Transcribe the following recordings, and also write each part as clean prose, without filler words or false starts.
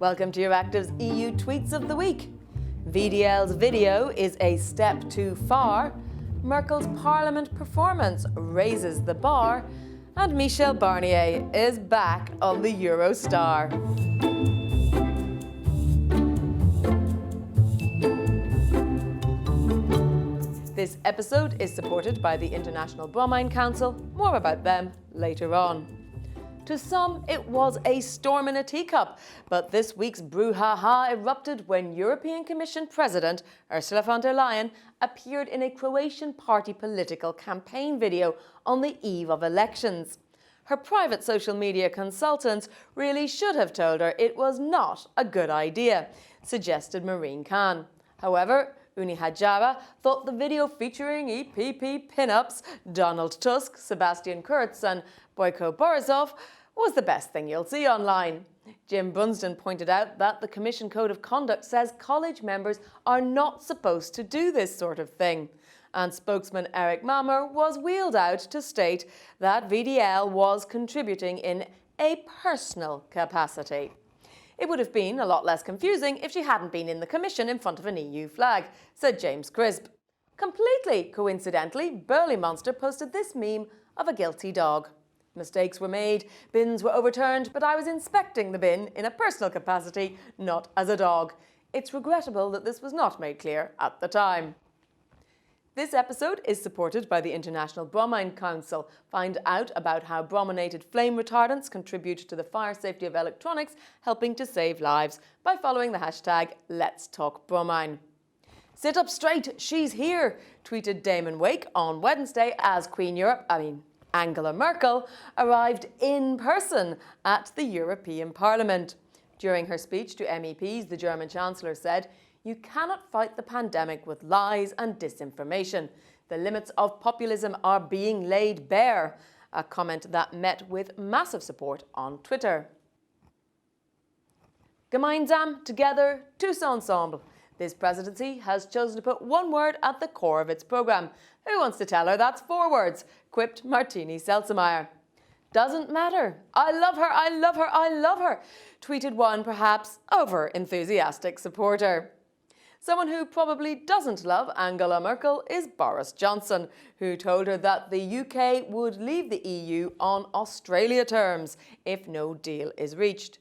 Welcome to Euractiv's EU Tweets of the Week. VDL's video is a step too far, Merkel's Parliament performance raises the bar, and Michel Barnier is back on the Eurostar. This episode is supported by the International Bromine Council. More about them later on. To some, it was a storm in a teacup, but this week's brouhaha erupted when European Commission President Ursula von der Leyen appeared in a Croatian party political campaign video on the eve of elections. Her private social media consultants really should have told her it was not a good idea, suggested Marine Khan. However, Uni Hadjara thought the video featuring EPP pin-ups, Donald Tusk, Sebastian Kurz and Boyko Borisov was the best thing you'll see online. Jim Bunsden pointed out that the Commission Code of Conduct says college members are not supposed to do this sort of thing. And spokesman Eric Mamer was wheeled out to state that VDL was contributing in a personal capacity. It would have been a lot less confusing if she hadn't been in the Commission in front of an EU flag, said James Crisp. Completely coincidentally, Burley Monster posted this meme of a guilty dog. Mistakes were made, bins were overturned, but I was inspecting the bin in a personal capacity, not as a dog. It's regrettable that this was not made clear at the time. This episode is supported by the International Bromine Council. Find out about how brominated flame retardants contribute to the fire safety of electronics, helping to save lives by following the hashtag #Let'sTalkBromine. Sit up straight, she's here, tweeted Damon Wake on Wednesday as Angela Merkel arrived in person at the European Parliament. During her speech to MEPs, the German Chancellor said, "You cannot fight the pandemic with lies and disinformation. The limits of populism are being laid bare," a comment that met with massive support on Twitter. Gemeinsam, together, tous ensemble. This presidency has chosen to put one word at the core of its programme. Who wants to tell her that's 4 words? Quipped Martini Seltzemeyer. Doesn't matter. I love her, I love her, I love her, tweeted one perhaps over-enthusiastic supporter. Someone who probably doesn't love Angela Merkel is Boris Johnson, who told her that the UK would leave the EU on Australia terms if no deal is reached.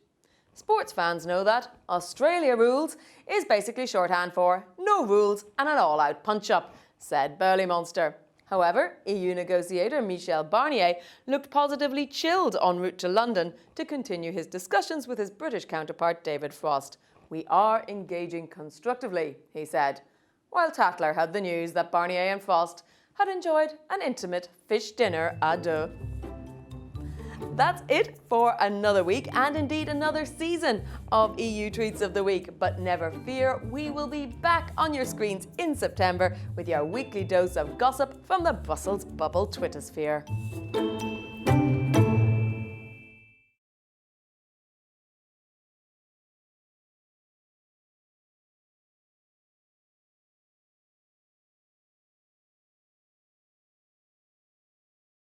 Sports fans know that Australia rules is basically shorthand for no rules and an all-out punch-up, said Burley Monster. However, EU negotiator Michel Barnier looked positively chilled en route to London to continue his discussions with his British counterpart David Frost. "We are engaging constructively," he said, while Tatler had the news that Barnier and Frost had enjoyed an intimate fish dinner à deux. That's it for another week and indeed another season of EU Tweets of the Week. But never fear, we will be back on your screens in September with your weekly dose of gossip from the Brussels bubble Twittersphere.